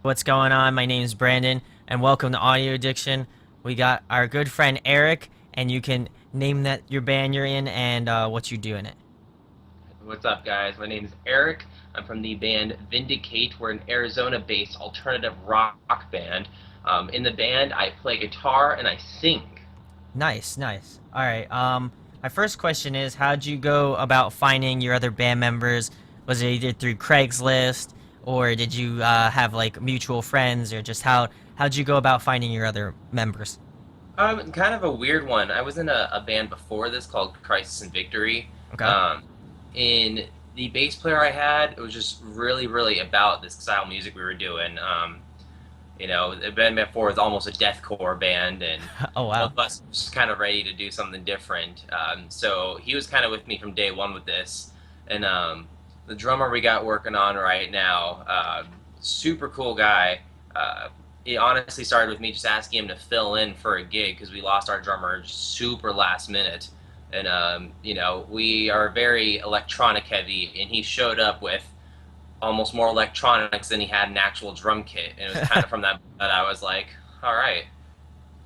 What's going on? My name is Brandon, and welcome to Audio Addiction. We got our good friend Eric, and you can name that your band you're in and what you do in it. What's up, guys? My name is Eric. I'm from the band Vindicate. We're an Arizona-based alternative rock band. In the band, I play guitar and I sing. Nice, nice. All right. My first question is, how'd you go about finding your other band members? Was it either through Craigslist, or did you have like mutual friends, or just how'd you go about finding your other members? Kind of a weird one. I was in a band before this called Crisis and Victory. Okay. Um, in the bass player I had, it was just really, really about this style of music we were doing. The band before was almost a deathcore band, and Oh both wow. of us was kind of ready to do something different. So he was kind of with me from day one with this, and the drummer we got working on right now, super cool guy. It honestly started with me just asking him to fill in for a gig because we lost our drummer super last minute, and we are very electronic heavy, and he showed up with almost more electronics than he had an actual drum kit. And it was kind of from that I was like, all right,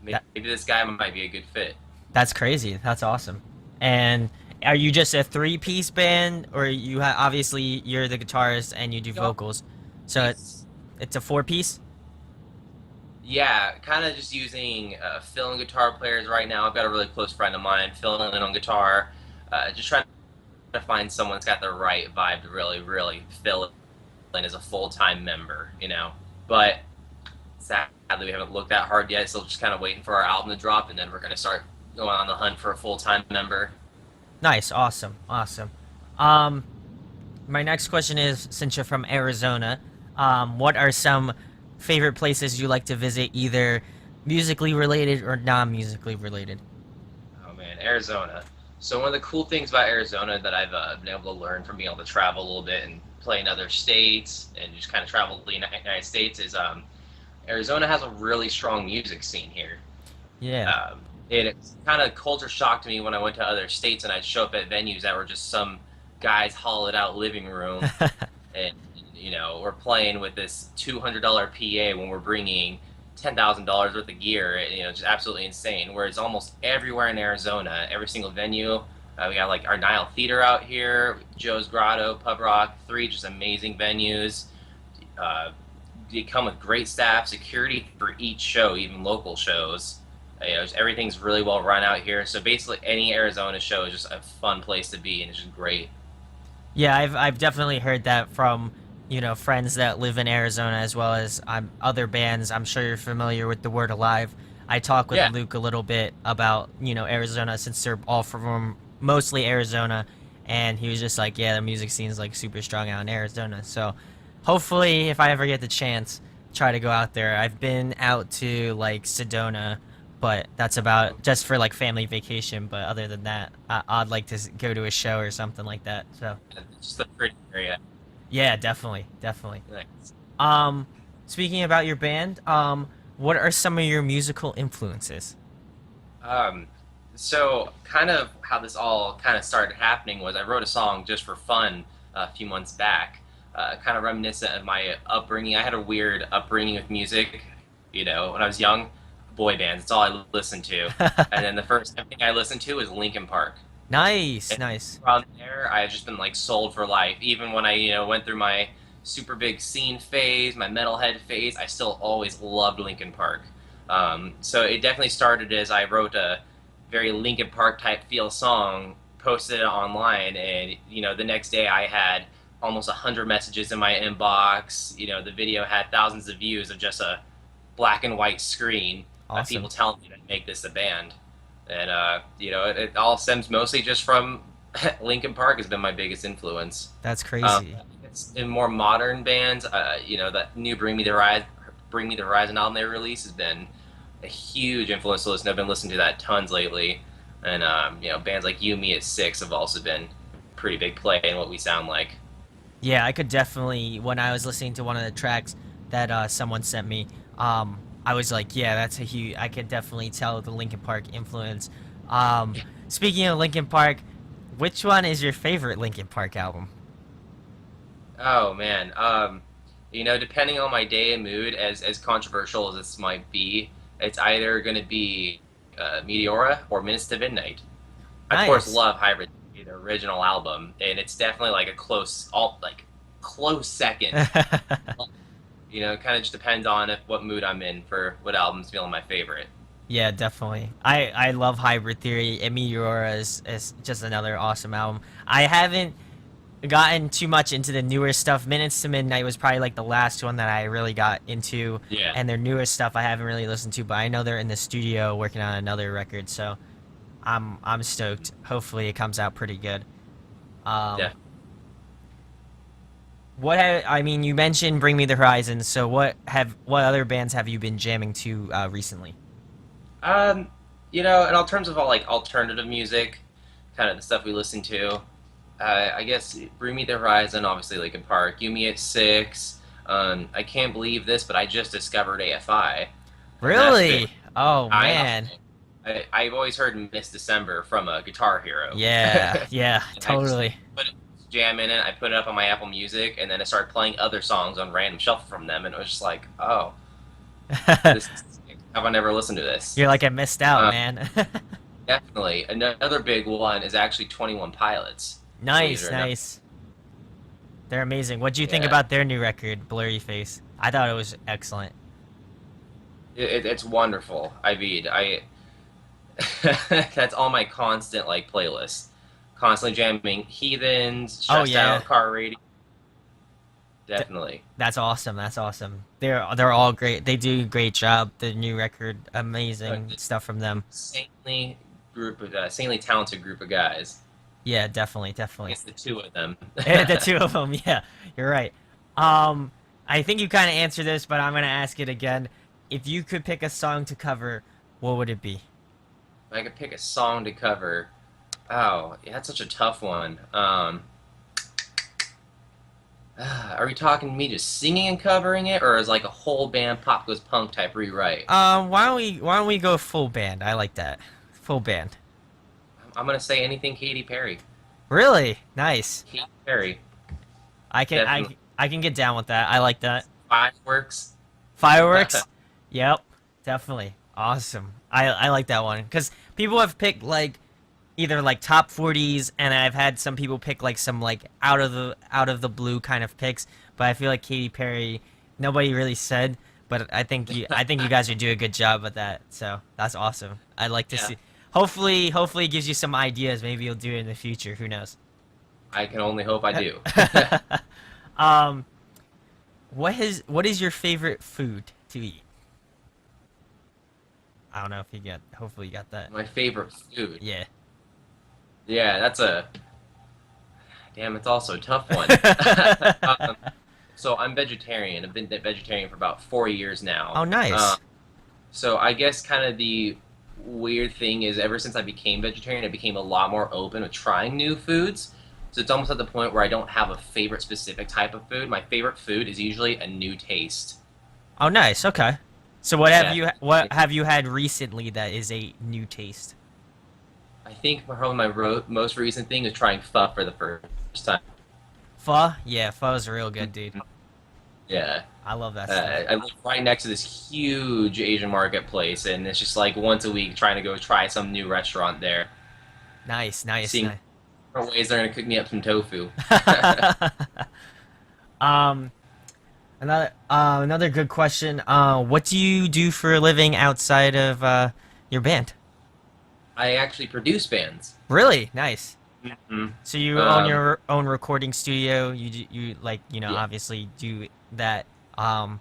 maybe That this guy might be a good fit. that's crazy. That's awesome. And are you just a three-piece band, or obviously you're the guitarist and you do Yup. vocals, so He's it's a four-piece? Yeah, kind of just using fill-in guitar players right now. I've got a really close friend of mine filling in on guitar, just trying to find someone that's got the right vibe to really, really fill in as a full-time member. But sadly, we haven't looked that hard yet, so just kind of waiting for our album to drop, and then we're going to start going on the hunt for a full-time member. Nice, awesome, awesome. Um, my next question is, since you're from Arizona, what are some favorite places you like to visit, either musically related or non-musically related? Oh man, Arizona. So one of the cool things about Arizona that I've been able to learn from being able to travel a little bit and play in other states and just kind of travel the United States is Arizona has a really strong music scene here. Yeah. Um, and it's kind of culture shock to me when I went to other states and I'd show up at venues that were just some guy's hollowed out living room, and we're playing with this $200 PA when we're bringing $10,000 worth of gear. Just absolutely insane. Whereas almost everywhere in Arizona, every single venue, we got like our Nile Theater out here, Joe's Grotto, Pub Rock, three just amazing venues. Uh, they come with great staff, security for each show, even local shows. Everything's really well run out here. So basically, any Arizona show is just a fun place to be, and it's just great. Yeah, I've definitely heard that from, friends that live in Arizona, as well as other bands. I'm sure you're familiar with the Word Alive. I talk with Yeah, Luke a little bit about, Arizona, since they're all from mostly Arizona, and he was just like, yeah, the music scene's like super strong out in Arizona. So hopefully, if I ever get the chance, try to go out there. I've been out to like Sedona, but that's about just for like family vacation. But other than that, I'd like to go to a show or something like that. So it's just a pretty area. yeah, definitely, definitely. Nice. Um, Speaking about your band, what are some of your musical influences? Um, so kind of how this all kind of started happening was I wrote a song just for fun a few months back, kind of reminiscent of my upbringing. I had a weird upbringing with music. When I was young, boy bands, that's all I listened to. And then the first thing I listened to was Linkin Park. Nice, And nice. from there, I've just been like sold for life. Even when I went through my super big scene phase, my metalhead phase, I still always loved Linkin Park. So it definitely started as I wrote a very Linkin Park type feel song, posted it online, and the next day I had almost 100 messages in my inbox. The video had thousands of views of just a black and white screen of Awesome. people telling me to make this a band. And it all stems mostly just from Linkin Park has been my biggest influence. That's Um, crazy. it's in more modern bands, that new Bring Me the Horizon album they released has been a huge influence to listen. I've been listening to that tons lately, and bands like You, Me at Six have also been a pretty big play in what we sound like. Yeah, I could definitely, when I was listening to one of the tracks that someone sent me, I was like, yeah, that's a huge, I could definitely tell the Linkin Park influence. Um, Speaking of Linkin Park, which one is your favorite Linkin Park album? Oh man, Depending on my day and mood, as controversial as this might be, it's either going to be Meteora or Minutes to Midnight. I, of course, Nice. love Hybrid, the original album, and it's definitely like a close second. It kind of just depends on what mood I'm in for what album's feeling my favorite. Yeah, definitely. I love Hybrid Theory, and Meteora is just another awesome album. I haven't gotten too much into the newer stuff. Minutes to Midnight was probably like the last one that I really got into, Yeah, and their newer stuff I haven't really listened to, but I know they're in the studio working on another record, so I'm stoked. Hopefully it comes out pretty good. Um, yeah. I mean, you mentioned Bring Me the Horizon, so what other bands have you been jamming to recently? Um, and in terms of all like alternative music, kind of the stuff we listen to, I guess Bring Me the Horizon, obviously Linkin Park, You Me at Six. I can't believe this, but I just discovered AFI, and that's been Really? Oh I man. I've always heard Miss December from a Guitar Hero. Yeah, yeah, And I just totally. put a jam in it. I put it up on my Apple Music, and then I started playing other songs on random shuffle from them, and it was just like, oh, this is sick. Have I never listened to this? You're like I missed out, Uh, man. Definitely. Another big one is actually 21 Pilots, believe it Nice, or not. nice. They're amazing. What do you think Yeah, about their new record, Blurry Face? I thought it was excellent. it's wonderful. I mean, I that's on my constant like playlist. Constantly jamming Heathens, Oh Stressed yeah, Out, Car Radio. Th- Definitely. that's awesome. That's awesome. They're all great. They do a great job. The new record, amazing stuff from them. Saintly talented group of guys. Yeah, definitely, I definitely. guess the two of them. The two of them. Yeah, you're right. Um, I think you kind of answered this, but I'm gonna ask it again. If you could pick a song to cover, what would it be? I could pick a song to cover. Oh, yeah, that's such a tough one. Are we talking me just singing and covering it, or is like a whole band pop goes punk type rewrite? Why don't we go full band? I like that. Full band. I'm gonna say anything Katy Perry. Really nice. Katy Perry, I can I definitely. I can get down with that. I like that. Fireworks. Fireworks. Yep, definitely awesome. I like that one because people have picked like either like top 40s, and I've had some people pick like some like out of the blue kind of picks. But I feel like Katy Perry, nobody really said, but I think you guys would do a good job with that. So that's awesome. I'd like to Yeah, see. Hopefully it gives you some ideas. Maybe you'll do it in the future. Who knows? I can only hope I do. um, what is your favorite food to eat? I don't know if you got. Hopefully you got that. My favorite food. Yeah. Yeah, that's a damn. It's also a tough one. um, so I'm vegetarian. I've been vegetarian for about 4 years now. Oh, nice. So I guess kind of the weird thing is ever since I became vegetarian, I became a lot more open with trying new foods. So it's almost at the point where I don't have a favorite specific type of food. My favorite food is usually a new taste. Oh, nice. Okay. So what have Yeah. you what have you had recently that is a new taste? I think probably my most recent thing is trying pho for the first time. Pho? Yeah, pho is real good, dude. Yeah. I love that stuff. I live right next to this huge Asian marketplace, and it's just like once a week trying to go try some new restaurant there, Nice, nice, seeing different ways they're gonna cook me up some tofu. nice. um, another good question. What do you do for a living outside of your band? I actually produce bands. Really nice. Mhm. So you own Um, your own recording studio. You like yeah. obviously do that. Do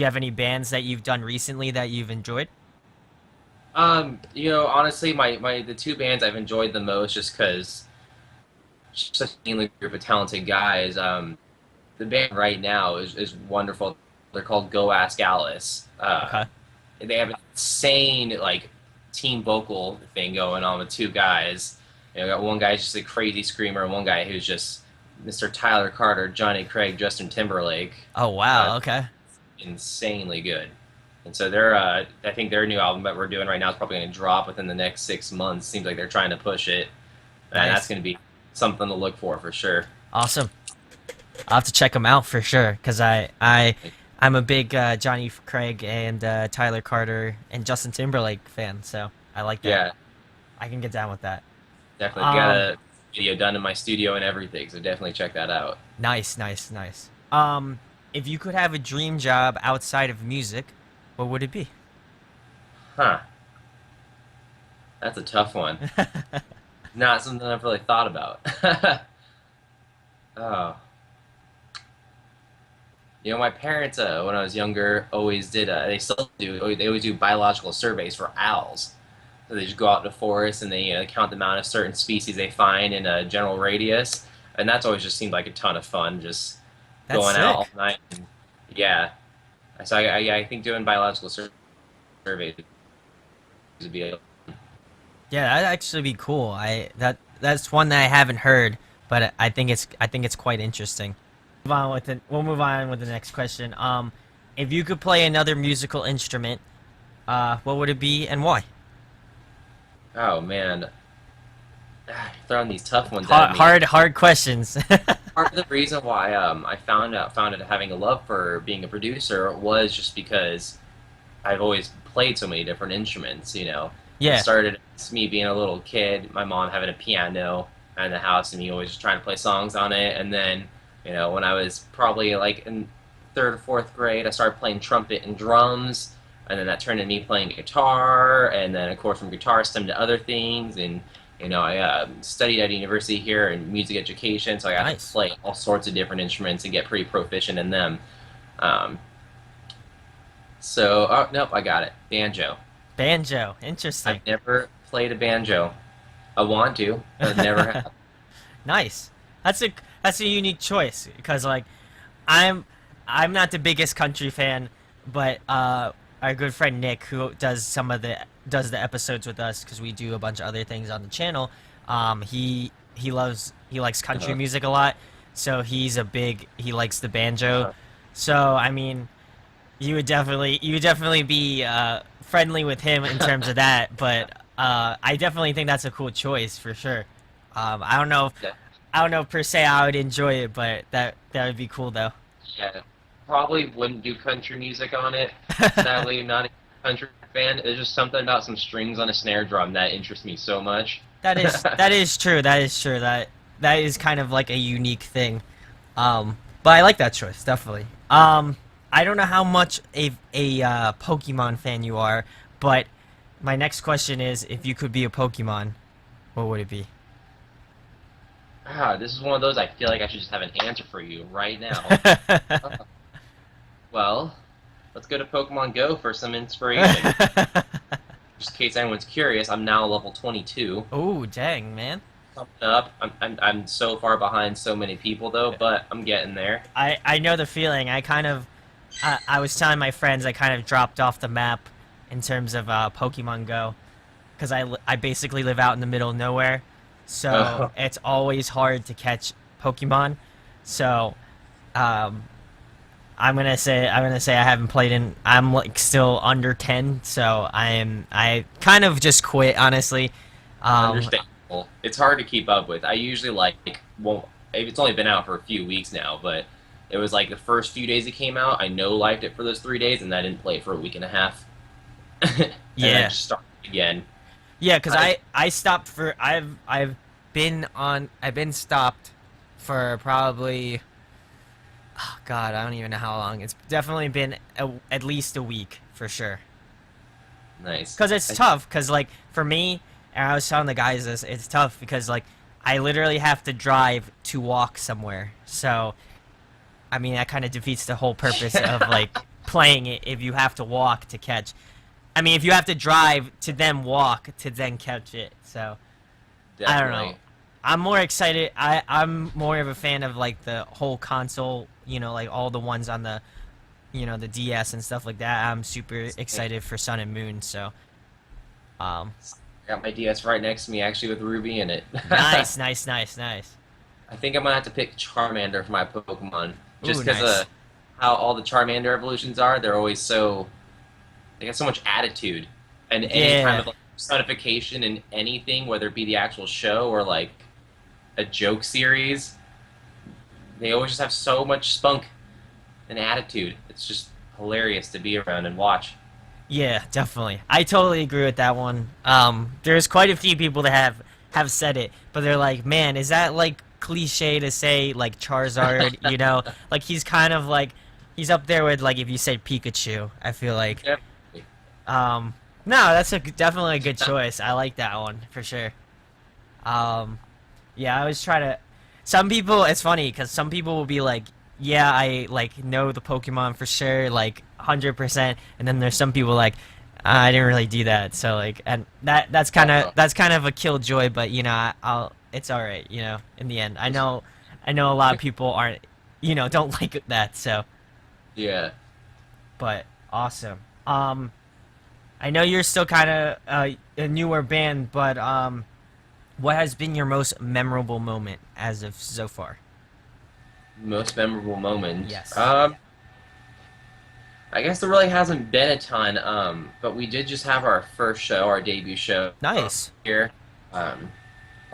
you have any bands that you've done recently that you've enjoyed? Honestly, my the two bands I've enjoyed the most just because such a mainly group of talented guys. The band right now is wonderful. They're called Go Ask Alice. Okay. They have an insane like team vocal thing going on with two guys. Got one guy just a crazy screamer, and one guy who's just Mr. Tyler Carter, Johnny Craig, Justin Timberlake, Oh uh, wow. Okay. insanely good. And so they're, I think their new album that we're doing right now is probably going to drop within the next 6 months. Seems like they're trying to push it, and that's Nice. going to be something to look for sure. Awesome. I'll have to check them out for sure because I'm a big Johnny Craig and Tyler Carter and Justin Timberlake fan, so I like that. Yeah, I can get down with that. definitely got Um, a video done in my studio and everything, so definitely check that out. nice, nice, nice. If you could have a dream job outside of music, what would it be? Huh, that's a tough one. Not something I've really thought about. Oh, my parents, when I was younger, always did. They still do. They always do biological surveys for owls. So they just go out in the forest and they count the amount of certain species they find in a general radius, and that's always just seemed like a ton of fun. Just That's going out all sick. night. And, yeah, so I think doing biological surveys would be. Yeah, that'd actually be cool. That's one that I haven't heard, but I think it's quite interesting. We'll move on with the next question. If you could play another musical instrument, what would it be and why? Oh man, throwing these tough ones at me. Hard questions. Part of the reason why I found out having a love for being a producer was just because I've always played so many different instruments. It Yeah, started as me being a little kid, my mom having a piano in the house, and me always just trying to play songs on it. And then, when I was probably like in third or fourth grade, I started playing trumpet and drums, and then that turned into me playing guitar, and then of course from guitar stemmed to other things, and I studied at a university here in music education, so I got to nice. play all sorts of different instruments and get pretty proficient in them. Um, so, oh, nope, I got it. Banjo. Banjo, interesting. I've never played a banjo. I want to, but never have. Nice. That's a that's a unique choice because like I'm I'm not the biggest country fan, but our good friend Nick, who does the episodes with us because we do a bunch of other things on the channel, he likes country Uh-huh. music a lot, so he likes the banjo. Uh-huh. So I mean, you would definitely be friendly with him in terms of that, but I definitely think that's a cool choice for sure. I don't know Yeah, I don't know per se I would enjoy it, but that would be cool though. yeah. Probably wouldn't do country music on it. Sadly, not a country fan. There's just something about some strings on a snare drum that interests me so much. That is true. That is true. That is kind of like a unique thing. But I like that choice definitely. I don't know how much a Pokemon fan you are, but my next question is if you could be a Pokemon, what would it be? This is one of those I feel like I should just have an answer for you right now. Uh, well, let's go to Pokemon Go for some inspiration. Just in case anyone's curious, I'm now level 22. Oh, dang, man. Coming up. I'm so far behind so many people though, but I'm getting there. I know the feeling. I was telling my friends I kind of dropped off the map in terms of Pokemon Go because I basically live out in the middle of nowhere, so Uh, it's always hard to catch Pokemon. So um, I'm gonna say I haven't played in. I'm like still under 10, so I kind of just quit honestly. Um, Understandable. It's hard to keep up with. I usually well, it's only been out for a few weeks now, but it was like the first few days it came out. I no liked it for those 3 days, and I didn't play it for a week and a half, and then I yeah, just started again. yeah, because I I stopped for I've been stopped for probably, oh God, I don't even know how long. It's definitely been at least a week for sure. Nice. Because it's tough. Because like for me, and I was telling the guys this, it's tough because like I literally have to drive to walk somewhere. So I mean that kind of defeats the whole purpose of like playing it if you have to walk to catch. I mean if you have to drive to then walk to then catch it. So I don't know. Definitely. I'm more excited. I'm more of a fan of like the whole console. Like all the ones on the the DS and stuff like that. I'm super excited for Sun and Moon. So um, Got my DS right next to me, actually, with Ruby in it. nice, nice, nice, nice. I think I'm gonna have to pick Charmander for my Pokemon, Ooh, just because nice. how all the Charmander evolutions are. They're always they got so much attitude, and any kind Yeah, of like, personification in anything, whether it be the actual show or like a joke series, they always just have so much spunk and attitude. It's just hilarious to be around and watch. Yeah, definitely. I totally agree with that one. There's quite a few people that have said it, but they're like, man, is that like cliche to say like Charizard? You know, like he's kind of like he's up there with like if you said Pikachu. I feel like. Yep. Um, no, that's definitely a good choice. I like that one for sure. Um, yeah, I always try to. Some people, it's funny because some people will be like, "Yeah, I like know the Pokemon for sure, like 100%," and then there's some people like, "I didn't really do that." So like, and that's kind of a killjoy, but you know, I'll it's all right, you know. In the end, I know a lot of people aren't, you know, don't like that. So, Yeah. but awesome. I know you're still kind of a newer band, but what has been your most memorable moment as of so far? Most memorable moment. Yes. I guess there really hasn't been a ton. But we did just have our first show, our debut show Nice. here. Um,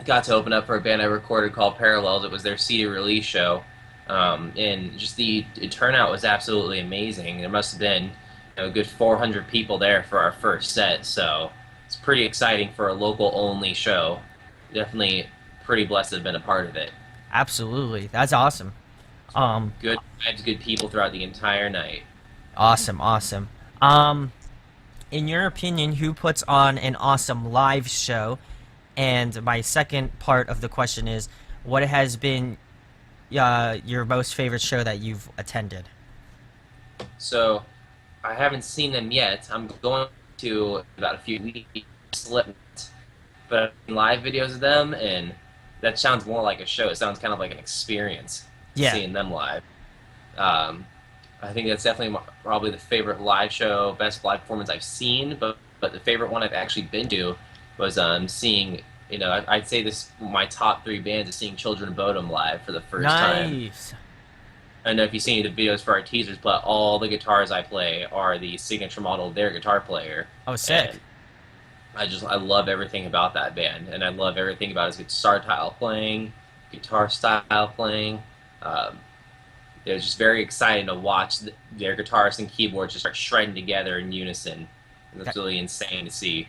got to open up for a band I recorded called Parallels. It was their CD release show, and just the turnout was absolutely amazing. There must have been, a good 400 people there for our first set. So it's pretty exciting for a local only show. Definitely pretty blessed to have been a part of it. Absolutely. That's awesome. Um, Good vibes, good people throughout the entire night. awesome, awesome. In your opinion, who puts on an awesome live show? And my second part of the question is, what has been your most favorite show that you've attended? So I haven't seen them yet. I'm going to about a few weeks, but I've seen live videos of them, and that sounds more like a show. It sounds kind of like an experience Yeah. seeing them live. I think that's definitely probably the favorite live show, best live performance I've seen. But the favorite one I've actually been to was seeing. I'd say this my top three bands is seeing Children of Bodom live for the first time. Nice. I don't know if you've seen the videos for our teasers, but all the guitars I play are the signature model of their guitar player. Oh, sick. And I love everything about that band, and I love everything about his guitar style playing, guitar style playing. It was just very exciting to watch their guitarists and keyboards just start shredding together in unison. It's absolutely insane to see.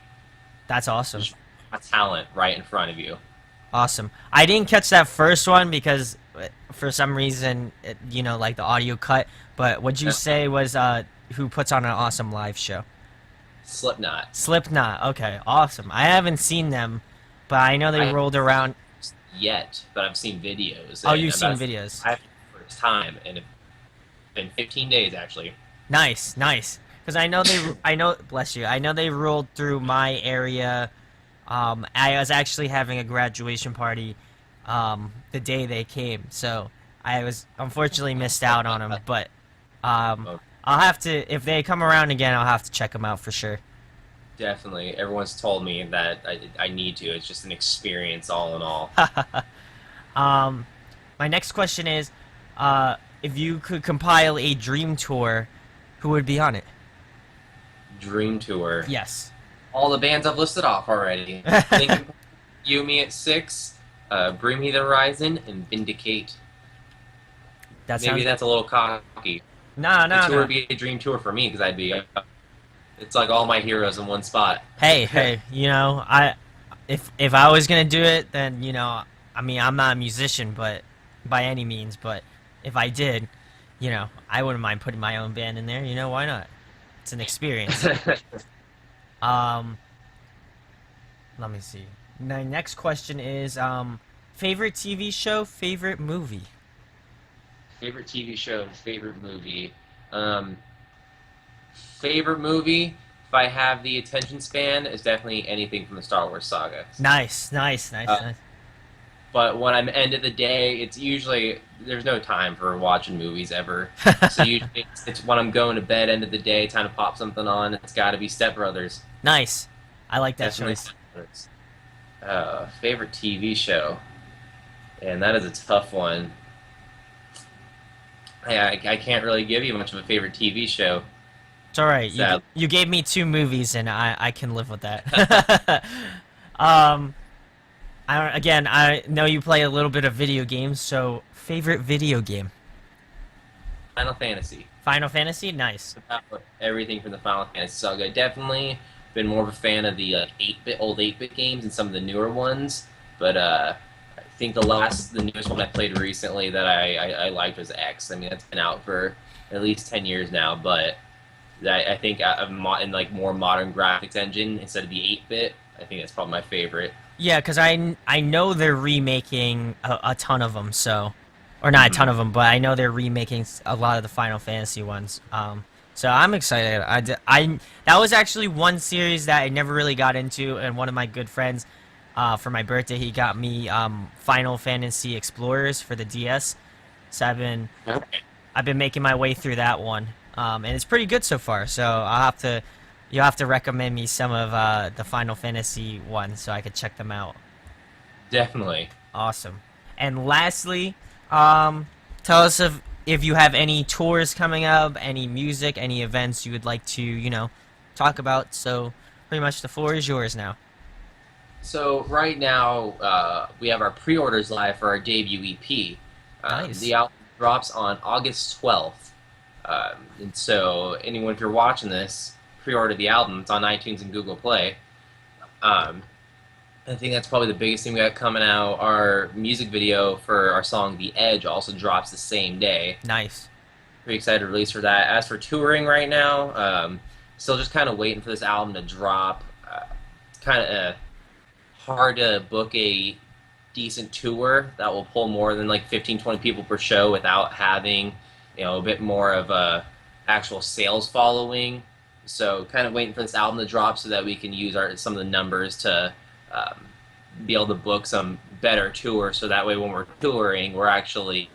That's awesome. Just a talent right in front of you. Awesome. I didn't catch that first one because for some reason, like the audio cut. But what you say was who puts on an awesome live show? Slipknot. Slipknot. Okay, awesome. I haven't seen them, but I know they rolled around. Yet, but I've seen videos. Oh, you've seen videos. I have the first time, and it's been 15 days actually. Nice, nice. Because bless you. I know they rolled through my area. I was actually having a graduation party the day they came, so I was unfortunately missed out on them. But I'll have to, if they come around again, I'll have to check them out for sure. Definitely, everyone's told me that I need to. It's just an experience, all in all. My next question is, if you could compile a dream tour, who would be on it? Dream tour. Yes. All the bands I've listed off already. Linkin Park, You Me at 6, Bring Me the Horizon, and Vindicate. Maybe that's a little cocky. No. The tour would be a dream tour for me because I'd be. It's like all my heroes in one spot. Hey, if I was gonna do it, then I mean, I'm not a musician, but by any means, but if I did, I wouldn't mind putting my own band in there. Why not? It's an experience. Let me see. My next question is, favorite TV show, favorite movie? Favorite TV show, favorite movie. Favorite movie, if I have the attention span, is definitely anything from the Star Wars saga. Nice. But when I'm end of the day, it's usually there's no time for watching movies ever. So usually it's when I'm going to bed, end of the day, time to pop something on. It's got to be Step Brothers. Nice. I like that Definitely choice. Step Brothers. Favorite TV show, and that is a tough one. I can't really give you much of a favorite TV show. It's all right. You gave me 2 movies, and I can live with that. Again, I know you play a little bit of video games, so favorite video game? Final Fantasy. Final Fantasy? Nice. About everything from the Final Fantasy saga. Definitely been more of a fan of the like 8-bit old 8-bit games and some of the newer ones. But I think the newest one I played recently that I liked was X. I mean, that's been out for at least 10 years now, but I think in like more modern graphics engine instead of the 8-bit, I think that's probably my favorite. Yeah, because I know they're remaking a ton of them, so or not a ton Hmm. of them, but I know they're remaking a lot of the Final Fantasy ones. So I'm excited. I that was actually one series that I never really got into, and one of my good friends, for my birthday, he got me Final Fantasy Explorers for the DS. So I've been making my way through that one, and it's pretty good so far. So you'll have to recommend me some of the Final Fantasy ones so I could check them out. Definitely. Awesome. And lastly, tell us if you have any tours coming up, any music, any events you would like to, talk about. So pretty much the floor is yours now. So right now we have our pre-orders live for our debut EP. Nice. The album drops on August 12th. And so anyone, if you're watching this, pre-order the album. It's on iTunes and Google Play. Um, I think that's probably the biggest thing we got coming out. Our music video for our song "The Edge" also drops the same day. Nice. Pretty excited to release for that. As for touring right now, still just kind of waiting for this album to drop. It's kind of hard to book a decent tour that will pull more than like 15, 20 people per show without having, a bit more of a actual sales following. So kind of waiting for this album to drop so that we can use some of the numbers to um, be able to book some better tours. So that way when we're touring, we're actually,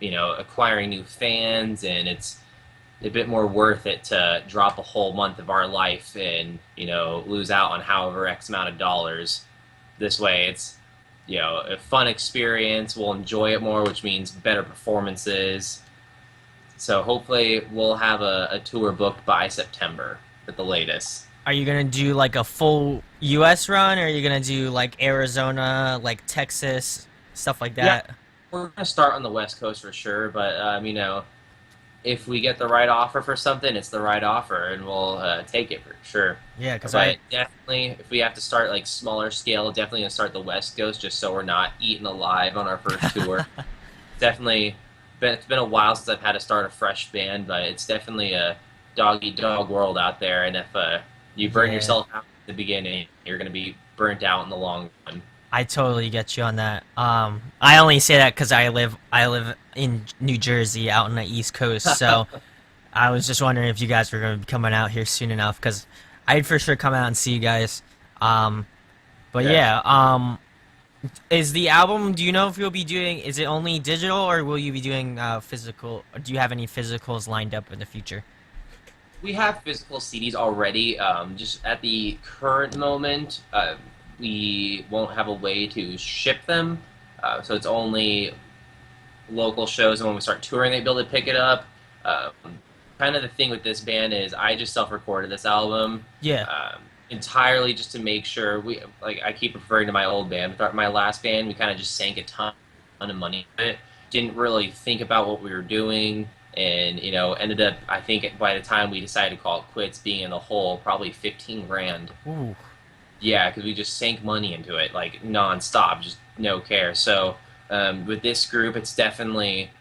acquiring new fans, and it's a bit more worth it to drop a whole month of our life and, lose out on however X amount of dollars. This way it's, a fun experience. We'll enjoy it more, which means better performances. So hopefully we'll have a tour booked by September at the latest. Are you gonna do like a full U.S. run, or are you gonna do like Arizona, like Texas, stuff like Yeah, that? we're gonna start on the West Coast for sure, but if we get the right offer for something, it's the right offer, and we'll take it for sure. Yeah, because But definitely, if we have to start like smaller scale, definitely gonna start the West Coast just so we're not eaten alive on our first tour. Definitely, it's been a while since I've had to start a fresh band, but it's definitely a dog eat dog world out there, and if you burn yeah. yourself out at the beginning, you're gonna be burnt out in the long run. I totally get you on that. I only say that because I live in New Jersey, out on the East Coast. So I was just wondering if you guys were going to be coming out here soon enough, because I'd for sure come out and see you guys. But Yeah. yeah, is the album? Do you know if you'll be doing? Is it only digital, or will you be doing physical? Or do you have any physicals lined up in the future? We have physical CDs already. Just at the current moment, we won't have a way to ship them. So it's only local shows, and when we start touring, they'll be able to pick it up. Um, Kind of the thing with this band is I just self-recorded this album Yeah. entirely just to make sure I keep referring to my old band. With my last band, we kind of just sank a ton of money in it. Didn't really think about what we were doing, and ended up, I think by the time we decided to call it quits, being in the hole probably 15 grand. Ooh. Yeah, because we just sank money into it like nonstop, just no care. So with this group, it's definitely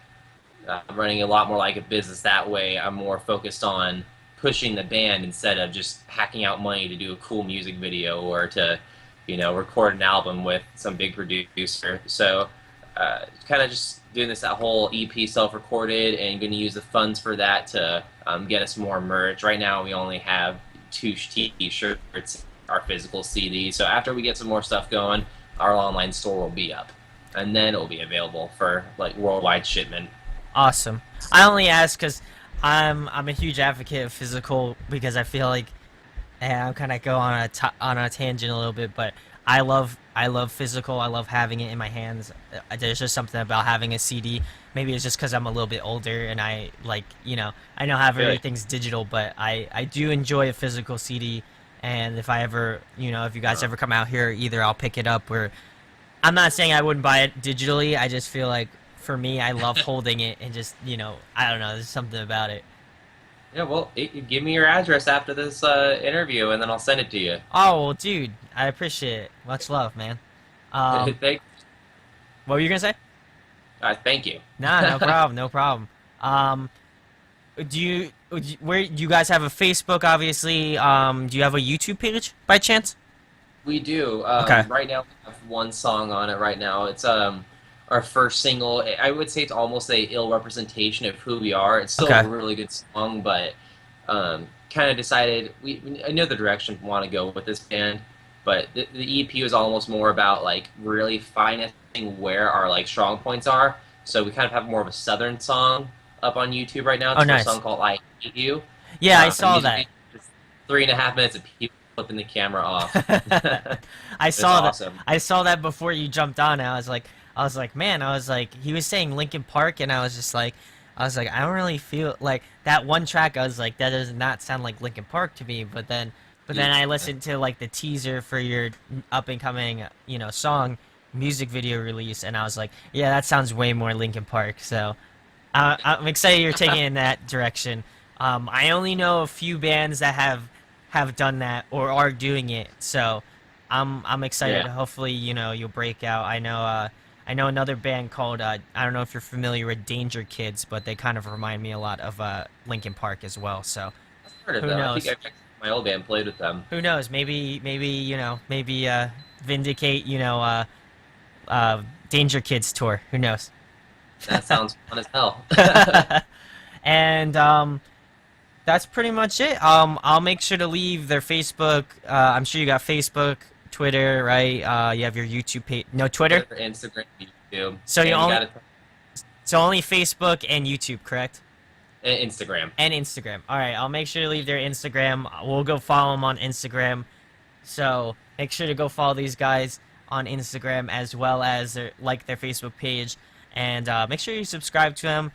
running a lot more like a business that way. I'm more focused on pushing the band instead of just hacking out money to do a cool music video or to, record an album with some big producer. So kind of just doing that whole EP self-recorded, and going to use the funds for that to get us more merch. Right now, we only have two t-shirts, our physical CD. So after we get some more stuff going, our online store will be up, and then it will be available for like worldwide shipment. Awesome. I only ask because I'm a huge advocate of physical, because I feel like, and I'm kind of go on on a tangent a little bit, but I love physical. I love having it in my hands. There's just something about having a CD. Maybe it's just because I'm a little bit older and I like, I know how Really? everything's digital, but I do enjoy a physical CD, And if I ever, if you guys ever come out here, either I'll pick it up or I'm not saying I wouldn't buy it digitally. I just feel like for me, I love holding it and just, I don't know, there's something about it. Yeah, well, give me your address after this interview, and then I'll send it to you. Oh, well, dude, I appreciate it. Much love, man. Thank, What were you gonna say? thank you. Nah, no problem, no problem. Um, where do you guys have a Facebook? Obviously, do you have a YouTube page by chance? We do. Okay. Right now, we have one song on it. Right now, it's our first single. I would say it's almost a ill representation of who we are. It's still Okay. a really good song, but kind of decided I know the direction we want to go with this band, but the EP was almost more about like really finding where our like strong points are. So we kind of have more of a southern song up on YouTube right now. It's Oh, a nice. song called "I Hate You." Yeah, I saw Music that. video, just 3.5 minutes of people flipping the camera off. I It's saw that. awesome. I saw that before you jumped on. And man, he was saying Linkin Park, and I was like, I don't really feel like that one track. I was like, that does not sound like Linkin Park to me. But then I listened to like the teaser for your up and coming, song music video release, and I was like, yeah, that sounds way more Linkin Park. So I'm excited you're taking it in that direction. I only know a few bands that have done that or are doing it, so I'm excited. Yeah. Hopefully, you'll break out. I know another band called I don't know if you're familiar with Dangerkids, but they kind of remind me a lot of Linkin Park as well. So I've heard of who them. I knows? think my old band played with them. Who knows? Maybe Vindicate. Danger Kids tour. Who knows? That sounds fun as hell. And that's pretty much it. I'll make sure to leave their Facebook. I'm sure you got Facebook, Twitter, right? You have your YouTube page. No Twitter. Instagram, YouTube. So you And only got so only Facebook and YouTube, correct? Instagram. And Instagram. All right. I'll make sure to leave their Instagram. We'll go follow them on Instagram. So make sure to go follow these guys on Instagram as well as their Facebook page, and make sure you subscribe to them.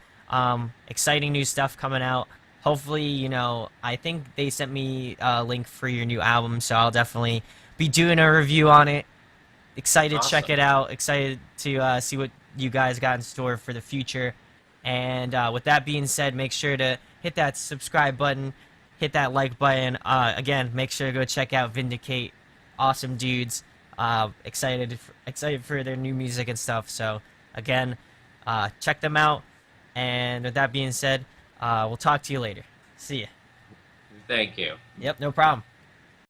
Exciting new stuff coming out. Hopefully, I think they sent me a link for your new album, so I'll definitely be doing a review on it. Excited to check Awesome. it out. Excited to see what you guys got in store for the future. And with that being said, make sure to hit that subscribe button, hit that like button. Again, make sure to go check out Vindicate. Awesome dudes. Excited for their new music and stuff. So again, check them out. And with that being said, we'll talk to you later. See ya. Thank you. Yep, no problem.